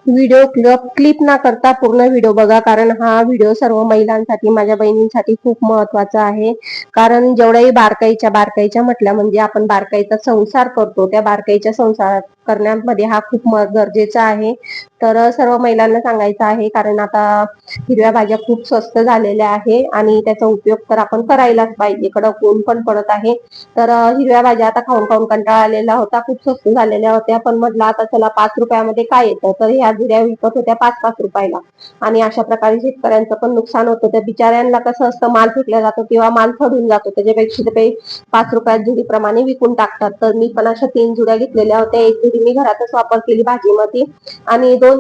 Video clip न करता पूर्ण व्हिडिओ बघा, कारण हा व्हिडिओ सर्व महिलांसाठी, माझ्या बहिणींसाठी खूप महत्वाचा आहे. कारण जेवढ्याही बारकाईच्या म्हटल्या म्हणजे आपण बारकाईचा संसार करतो, त्या बारकाईच्या संसार करण्यामध्ये हा खूप गरजेचा आहे. तर सर्व महिलांना सांगायचं आहे, कारण आता हिरव्या भाज्या खूप स्वस्त झालेल्या आहे आणि त्याचा उपयोग तर आपण करायलाच पाहिजे. कडक ऊन पण पडत आहे, तर हिरव्या भाज्या आता खाऊन खाऊन कंटाळा आलेला होता, खूप स्वस्त झालेल्या होत्या. पण म्हटलं आता चला 5 रुपयामध्ये काय येतं, तर ह्या जुड्या विकत होत्या 5-5 रुपयाला. आणि अशा प्रकारे शेतकऱ्यांचं पण नुकसान होतं. त्या बिचाऱ्यांना कसं असतं, माल फेकला जातो किंवा माल सडून जातो, त्याच्यापेक्षा ते 5 रुपयात जुडीप्रमाणे विकून टाकतात. तर मी पण अशा 3 जुड्या घेतलेल्या होत्या. एक जुडी मी घरातच वापर केली भाजीमध्ये, आणि 2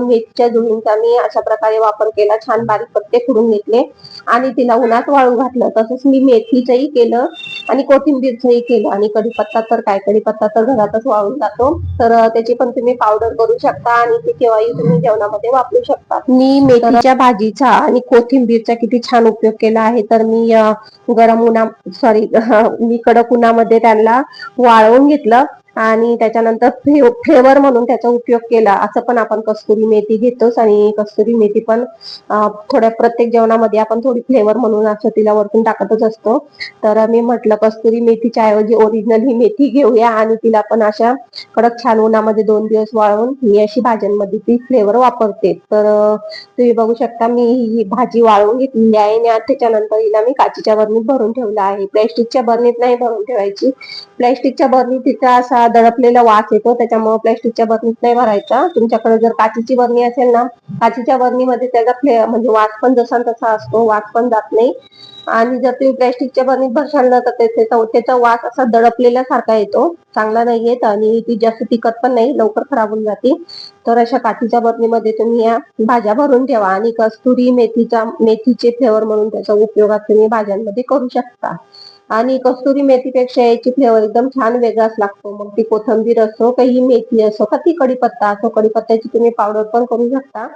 मेथीच्या जुडींचा मी अशा प्रकारे वापर केला. छान बारीक पत्ते खुडून घेतले आणि तिला उन्हात वाळू घातलं. तसंच मी मेथीचंही केलं आणि कोथिंबीरचंही केलं. आणि कढीपत्ता तर काय, कढीपत्ता तर घरातच वाळून जातो, तर त्याची पण तुम्ही पावडर करू शकता आणि ते केव्हाही तुम्ही जेवणामध्ये वापरू शकता. मी मेथीच्या भाजीचा आणि कोथिंबीरचा किती छान उपयोग केला आहे. तर मी मी कडक उन्हामध्ये त्यांना वाळवून घेतलं आणि त्याच्यानंतर फ्लेवर म्हणून त्याचा उपयोग केला. असं पण आपण कस्तुरी मेथी घेतोच, आणि कस्तुरी मेथी पण थोड्या प्रत्येक जेवणामध्ये आपण थोडी फ्लेवर म्हणून असं तिला वरतून टाकतच असतो. तर मी म्हटलं कस्तुरी मेथीच्या ऐवजी ओरिजिनल ही मेथी घेऊया आणि तिला पण अशा कडक छान उन्हामध्ये 2 दिवस वाळवून मी अशी भाज्यांमध्ये ती फ्लेवर वापरते. तर तुम्ही बघू शकता मी ही भाजी वाळवून घेतलेली आहे आणि त्याच्यानंतर हिला मी काचीच्या बरणीत भरून ठेवलं आहे. प्लॅस्टिकच्या बरणीत नाही भरून ठेवायची. प्लॅस्टिकच्या बरणीत तिचा असा दडपलेला वास येतो, त्याच्यामुळे प्लॅस्टिकच्या बरणीत नाही भरायचा. तुमच्याकडे जर काचीची बरणी असेल ना, काचीच्या बरणीमध्ये त्याचा म्हणजे वास पण जसा तसा असतो, वास पण जात नाही. आणि जर तुम्ही प्लॅस्टिकच्या बरणीत भरशाल ना, तर त्याचा वास असा दडपलेल्या सारखा येतो, चांगला नाही येत आणि ती जास्त टिकत पण नाही, लवकर खराब होऊन जाते. तर अशा काचीच्या बरणीमध्ये तुम्ही या भाज्या भरून ठेवा आणि कस्तुरी मेथीचे फ्लेवर म्हणून त्याचा उपयोग तुम्ही भाज्यांमध्ये करू शकता. आणि कस्तुरी मेथीपेक्षा याची फ्लेवर एकदम छान वेगळाच लागतो. मग ती कोथिंबीर असो, काही मेथी असो, का ती कढीपत्ता असो, कढीपत्त्याची तुम्ही पावडर पण करू शकता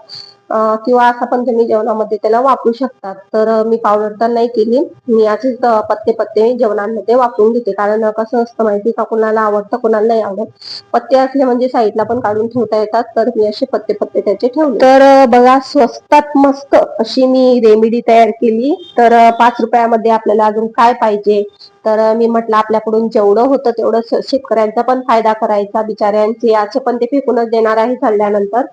किंवा असं पण तुम्ही जेवणामध्ये त्याला वापरू शकता. तर मी पावडर तर नाही केली, मी असेच पत्ते पत्ते जेवणामध्ये वापरून घेते. कारण कसं असतं माहिती का, कोणाला आवडतं कोणाला नाही आवडत. पत्ते असले म्हणजे साईडला पण काढून ठेवता येतात, तर मी असे पत्ते पत्ते त्याचे ठेवले. तर बघा, स्वस्तात मस्त अशी मी रेमेडी तयार केली. तर 5 रुपयामध्ये आपल्याला अजून काय पाहिजे. तर मी म्हटलं आपल्याकडून जेवढं होतं तेवढं शेतकऱ्यांचा पण फायदा करायचा, बिचाऱ्यांचे असं पण ते फेकूनच देणार आहे खाल्ल्यानंतर.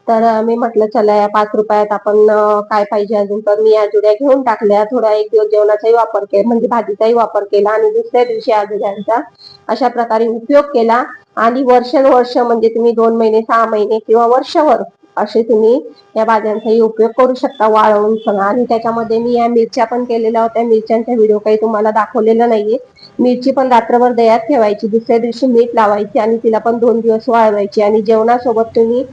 तर मी म्हटलं चला या 5 रुपयात आपण काय पाहिजे अजून. तर मी या जुड्या घेऊन टाकल्या. थोडा एक दिवस जेवणाचाही वापर केला, म्हणजे भाजीचाही वापर केला, आणि दुसऱ्या दिवशी या जुड्यांचा अशा प्रकारे उपयोग केला. आणि वर्षानुवर्ष म्हणजे तुम्ही 2 महिने, 6 महिने किंवा वर्षभर असे तुम्ही या भाज्यांचाही उपयोग करू शकता वाळवून सगळं. आणि त्याच्यामध्ये मी या मिरच्या पण केलेल्या होत्या. मिरच्यांचा व्हिडिओ काही तुम्हाला दाखवलेला नाहीये. मिरची पण रात्रभर दह्यात ठेवायची, दुसऱ्या दिवशी मीठ लावायची आणि तिला पण 2 दिवस वाळवायची आणि जेवणासोबत तुम्ही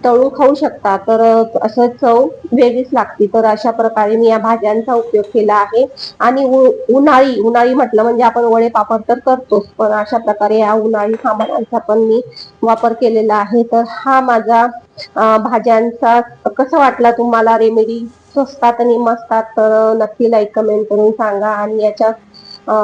तळून खाऊ शकता. तर असं चव वेगळीच लागते. तर अशा प्रकारे मी या भाज्यांचा उपयोग केला आहे. आणि उन्हाळी म्हटलं म्हणजे आपण वडे पापड तर करतोच, पण अशा प्रकारे या उन्हाळी सामानांचा पण मी वापर केलेला आहे. तर हा माझा भाज्यांचा कसा वाटला तुम्हाला रेमेडी, स्वस्तात आणि मस्तात, तर नक्की लाईक कमेंट करून सांगा. आणि याच्या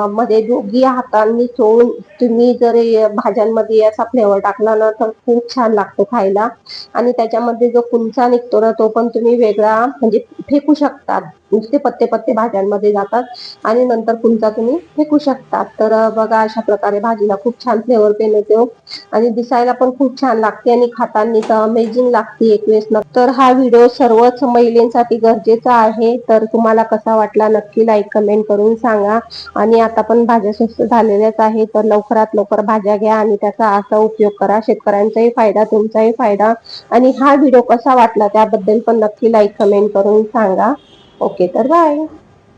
मध्ये दोघी हातांनी चोळून तुम्ही जर भाज्यांमध्ये असा फ्लेवर टाकला ना, तर खूप छान लागतो खायला. आणि त्याच्यामध्ये जो कुंचा निघतो ना, तो पण तुम्ही वेगळा म्हणजे फेकू शकता. नुसते पत्ते पत्ते भाज्यांमध्ये जातात आणि नंतर कुंचा तुम्ही फेकू शकतात. तर बघा, अशा प्रकारे भाजीला खूप छान फ्लेवर पण येतो आणि दिसायला पण खूप छान लागते आणि खाताना तर अमेझिंग लागते एक वेळेस. तर हा व्हिडिओ सर्वच महिलांसाठी गरजेचा आहे. तर तुम्हाला कसा वाटला नक्की लाईक कमेंट करून सांगा. आणि आता पण भाज्या स्वस्त झालेल्याच आहे, तर लवकरात लवकर भाज्या घ्या आणि त्याचा असा उपयोग करा. शेतकऱ्यांचाही फायदा, तुमचाही फायदा. आणि हा व्हिडिओ कसा वाटला त्याबद्दल पण नक्की लाईक कमेंट करून सांगा. ओके, तर बाय.